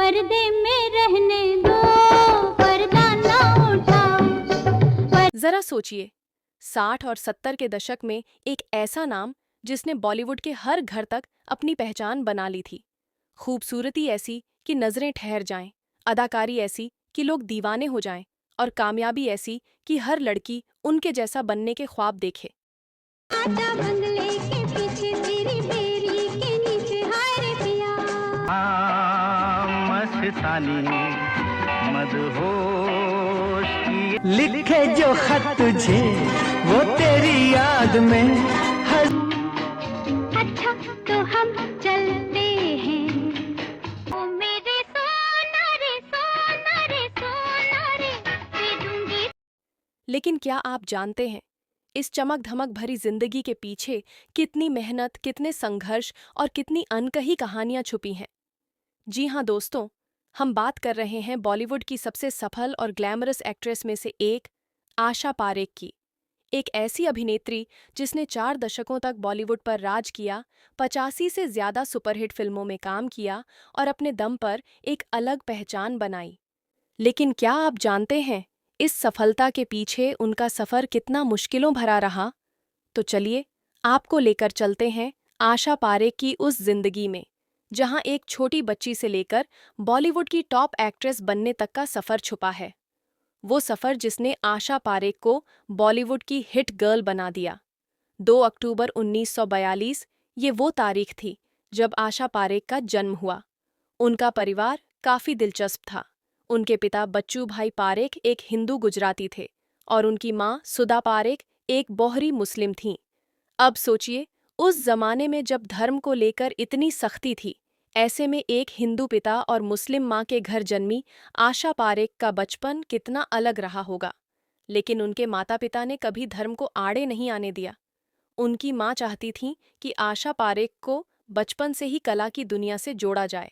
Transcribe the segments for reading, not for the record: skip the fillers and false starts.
पर्दे में रहने दो, पर्दा ना उठाओ। जरा सोचिए, 60 और 70 के दशक में एक ऐसा नाम जिसने बॉलीवुड के हर घर तक अपनी पहचान बना ली थी। खूबसूरती ऐसी कि नजरें ठहर जाएं, अदाकारी ऐसी कि लोग दीवाने हो जाएं, और कामयाबी ऐसी कि हर लड़की उनके जैसा बनने के ख्वाब देखे। आजा बंगले के पीछे तेरी बेरी के नीचे, हाय रे पिया। मस्तानी मदहोश की लिखे जो खत तुझे वो तेरी याद में अच्छा तो हम चलते हैं, ओ मेरे सोना रे सोना रे सोना रे, दे दूंगी। लेकिन क्या आप जानते हैं, इस चमक धमक भरी जिंदगी के पीछे कितनी मेहनत, कितने संघर्ष और कितनी अनकही कहानियां छुपी हैं। जी हाँ दोस्तों, हम बात कर रहे हैं बॉलीवुड की सबसे सफल और ग्लैमरस एक्ट्रेस में से एक, आशा पारेख की। एक ऐसी अभिनेत्री जिसने 4 दशकों तक बॉलीवुड पर राज किया, 85 से ज्यादा सुपरहिट फिल्मों में काम किया और अपने दम पर एक अलग पहचान बनाई। लेकिन क्या आप जानते हैं, इस सफलता के पीछे उनका सफर कितना मुश्किलों भरा रहा? तो चलिए, आपको लेकर चलते हैं आशा पारेख की उस जिंदगी में, जहां एक छोटी बच्ची से लेकर बॉलीवुड की टॉप एक्ट्रेस बनने तक का सफर छुपा है। वो सफर जिसने आशा पारेख को बॉलीवुड की हिट गर्ल बना दिया। 2 अक्टूबर 1942 ये वो तारीख थी जब आशा पारेख का जन्म हुआ। उनका परिवार काफी दिलचस्प था। उनके पिता बच्चू भाई पारेख एक हिंदू गुजराती थे और उनकी मां सुधा पारेख एक बोहरी मुस्लिम थीं। अब सोचिए, उस जमाने में जब धर्म को लेकर इतनी सख्ती थी, ऐसे में एक हिंदू पिता और मुस्लिम मां के घर जन्मी आशा पारेख का बचपन कितना अलग रहा होगा। लेकिन उनके माता पिता ने कभी धर्म को आड़े नहीं आने दिया। उनकी मां चाहती थीं कि आशा पारेख को बचपन से ही कला की दुनिया से जोड़ा जाए।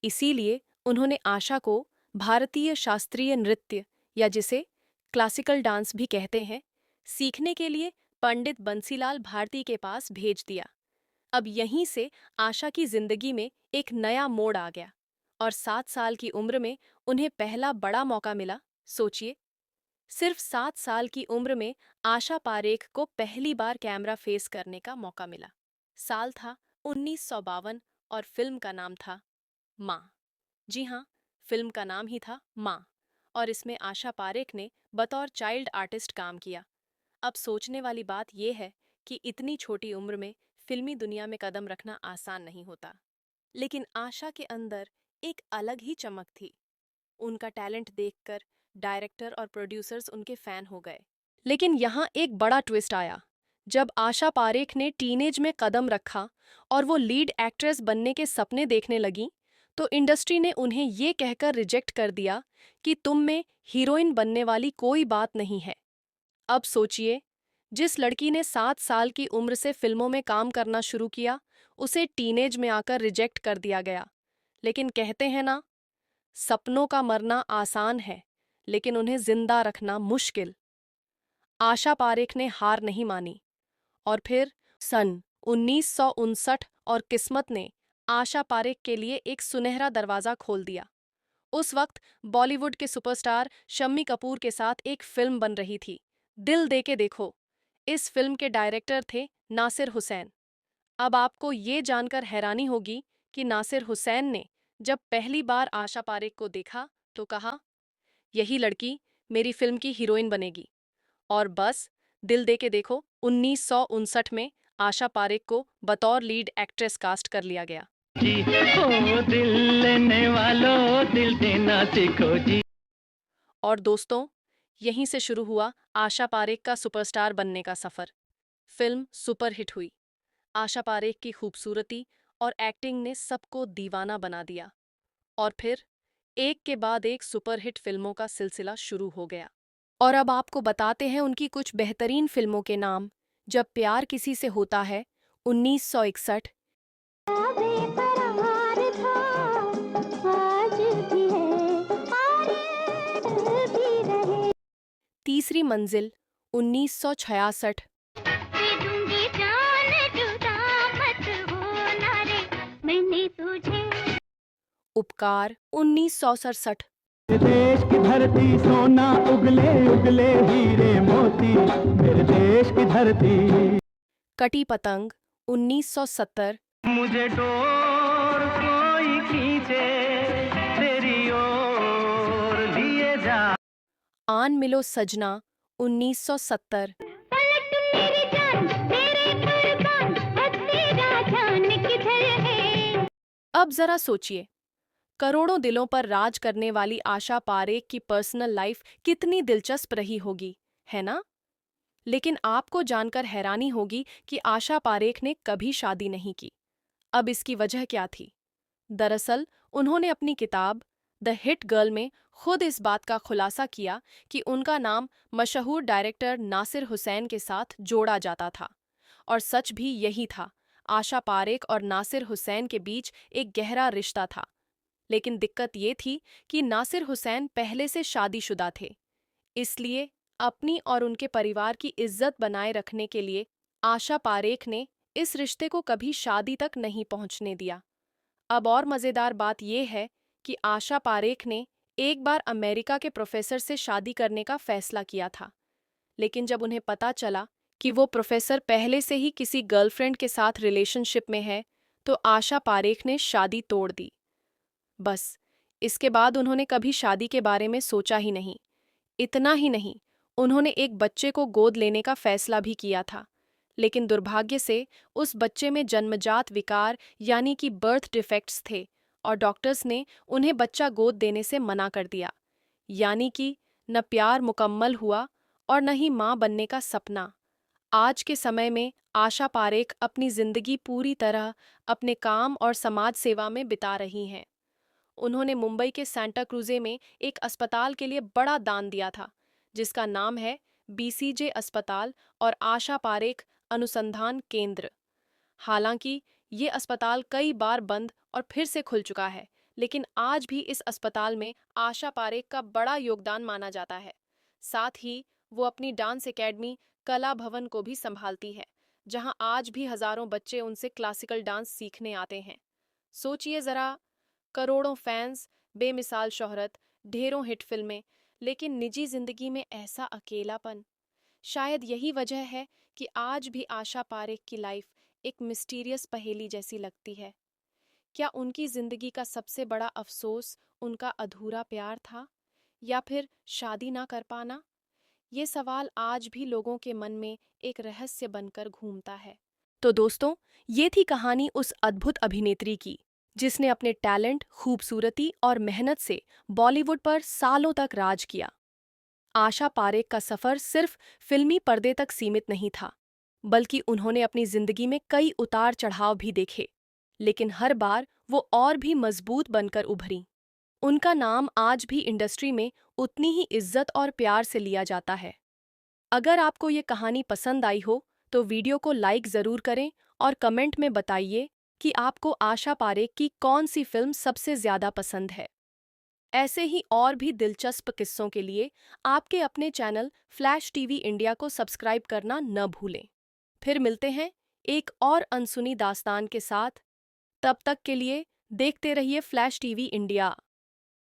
इसीलिए उन्होंने आशा को भारतीय शास्त्रीय नृत्य, या जिसे क्लासिकल डांस भी कहते हैं, सीखने के लिए पंडित बंसीलाल भारती के पास भेज दिया। अब यहीं से आशा की जिंदगी में एक नया मोड़ आ गया और 7 साल की उम्र में उन्हें पहला बड़ा मौका मिला। सोचिए, सिर्फ 7 साल की उम्र में आशा पारेख को पहली बार कैमरा फेस करने का मौका मिला। साल था 1952 और फिल्म का नाम था माँ। जी हाँ, फिल्म का नाम ही था माँ, और इसमें आशा पारेख ने बतौर चाइल्ड आर्टिस्ट काम किया। अब सोचने वाली बात यह है कि इतनी छोटी उम्र में फिल्मी दुनिया में कदम रखना आसान नहीं होता। लेकिन आशा के अंदर एक अलग ही चमक थी। उनका टैलेंट देखकर डायरेक्टर और प्रोड्यूसर्स उनके फैन हो गए। लेकिन यहाँ एक बड़ा ट्विस्ट आया। जब आशा पारेख ने टीनेज में कदम रखा और वो लीड एक्ट्रेस बनने के सपने देखने लगी, तो इंडस्ट्री ने उन्हें ये कहकर रिजेक्ट कर दिया कि तुम में हीरोइन बनने वाली कोई बात नहीं है। अब सोचिए, जिस लड़की ने 7 साल की उम्र से फिल्मों में काम करना शुरू किया, उसे टीनेज में आकर रिजेक्ट कर दिया गया। लेकिन कहते हैं ना, सपनों का मरना आसान है, लेकिन उन्हें जिंदा रखना मुश्किल। आशा पारेख ने हार नहीं मानी और फिर सन 1959 और किस्मत ने आशा पारेख के लिए एक सुनहरा दरवाजा खोल दिया। उस वक्त बॉलीवुड के सुपरस्टार शम्मी कपूर के साथ एक फिल्म बन रही थी, दिल दे के देखो। इस फिल्म के डायरेक्टर थे नासिर हुसैन। अब आपको ये जानकर हैरानी होगी कि नासिर हुसैन ने जब पहली बार आशा पारेख को देखा तो कहा, यही लड़की मेरी फिल्म की हीरोइन बनेगी। और बस, दिल दे के देखो 1959 में आशा पारेख को बतौर लीड एक्ट्रेस कास्ट कर लिया गया। जी ओ दिल लेने वालों दिल देना सीखो जी। और दोस्तों, यहीं से शुरू हुआ आशा पारेख का सुपरस्टार बनने का सफर। फिल्म सुपरहिट हुई। आशा पारेख की खूबसूरती और एक्टिंग ने सबको दीवाना बना दिया। और फिर एक के बाद एक सुपरहिट फिल्मों का सिलसिला शुरू हो गया। और अब आपको बताते हैं उनकी कुछ बेहतरीन फिल्मों के नाम। जब प्यार किसी से होता है 1961, बेकरार था, आज भी है और भी रहे। तीसरी मंजिल 1966, दे दूंगी जान, जुदा मत होना रे, मैंने तुझे। उपकार 1967। देश की धरती सोना उगले उगले हीरे मोती, मेरे देश की धरती। कटी पतंग 1970। मुझे डोर कोई खींचे तेरी ओर लिए जा। आन मिलो सजना 1970। पलट मेरी जान तेरे कुर्बान, अब तेरा जान किधर है। अब जरा सोचिए, करोड़ों दिलों पर राज करने वाली आशा पारेख की पर्सनल लाइफ कितनी दिलचस्प रही होगी, है ना? लेकिन आपको जानकर हैरानी होगी कि आशा पारेख ने कभी शादी नहीं की। अब इसकी वजह क्या थी? दरअसल उन्होंने अपनी किताब द हिट गर्ल में खुद इस बात का खुलासा किया कि उनका नाम मशहूर डायरेक्टर नासिर हुसैन के साथ जोड़ा जाता था। और सच भी यही था। आशा पारेख और नासिर हुसैन के बीच एक गहरा रिश्ता था। लेकिन दिक्कत ये थी कि नासिर हुसैन पहले से शादीशुदा थे। इसलिए अपनी और उनके परिवार की इज्जत बनाए रखने के लिए आशा पारेख ने इस रिश्ते को कभी शादी तक नहीं पहुंचने दिया। अब और मज़ेदार बात यह है कि आशा पारेख ने एक बार अमेरिका के प्रोफेसर से शादी करने का फैसला किया था। लेकिन जब उन्हें पता चला कि वो प्रोफेसर पहले से ही किसी गर्लफ्रेंड के साथ रिलेशनशिप में है, तो आशा पारेख ने शादी तोड़ दी। बस, इसके बाद उन्होंने कभी शादी के बारे में सोचा ही नहीं। इतना ही नहीं, उन्होंने एक बच्चे को गोद लेने का फैसला भी किया था। लेकिन दुर्भाग्य से उस बच्चे में जन्मजात विकार यानी कि बर्थ डिफेक्ट्स थे और डॉक्टर्स ने उन्हें बच्चा गोद देने से मना कर दिया। यानी कि न प्यार मुकम्मल हुआ और न ही माँ बनने का सपना। आज के समय में आशा पारेख अपनी जिंदगी पूरी तरह अपने काम और समाज सेवा में बिता रही हैं। उन्होंने मुंबई के सांता क्रूजे में एक अस्पताल के लिए बड़ा दान दिया था, जिसका नाम है बीसीजे अस्पताल और आशा पारेख अनुसंधान केंद्र। हालांकि ये अस्पताल कई बार बंद और फिर से खुल चुका है, लेकिन आज भी इस अस्पताल में आशा पारेख का बड़ा योगदान माना जाता है। साथ ही वो अपनी डांस एकेडमी कला भवन को भी संभालती है, जहां आज भी हजारों बच्चे उनसे क्लासिकल डांस सीखने आते हैं। सोचिए जरा, करोड़ों फैंस, बेमिसाल शोहरत, ढेरों हिट फिल्में, लेकिन निजी जिंदगी में ऐसा अकेलापन। शायद यही वजह है कि आज भी आशा पारेख की लाइफ एक मिस्टीरियस पहेली जैसी लगती है। क्या उनकी जिंदगी का सबसे बड़ा अफसोस उनका अधूरा प्यार था, या फिर शादी ना कर पाना? ये सवाल आज भी लोगों के मन में एक रहस्य बनकर घूमता है। तो दोस्तों, ये थी कहानी उस अद्भुत अभिनेत्री की, जिसने अपने टैलेंट, खूबसूरती और मेहनत से बॉलीवुड पर सालों तक राज किया। आशा पारेख का सफर सिर्फ फिल्मी पर्दे तक सीमित नहीं था, बल्कि उन्होंने अपनी जिंदगी में कई उतार चढ़ाव भी देखे, लेकिन हर बार वो और भी मजबूत बनकर उभरी। उनका नाम आज भी इंडस्ट्री में उतनी ही इज्जत और प्यार से लिया जाता है। अगर आपको ये कहानी पसंद आई हो, तो वीडियो को लाइक ज़रूर करें और कमेंट में बताइए कि आपको आशा पारेख की कौन सी फिल्म सबसे ज़्यादा पसंद है। ऐसे ही और भी दिलचस्प किस्सों के लिए आपके अपने चैनल फ्लैश टीवी इंडिया को सब्सक्राइब करना न भूलें। फिर मिलते हैं एक और अनसुनी दास्तान के साथ। तब तक के लिए देखते रहिए फ्लैश टीवी इंडिया।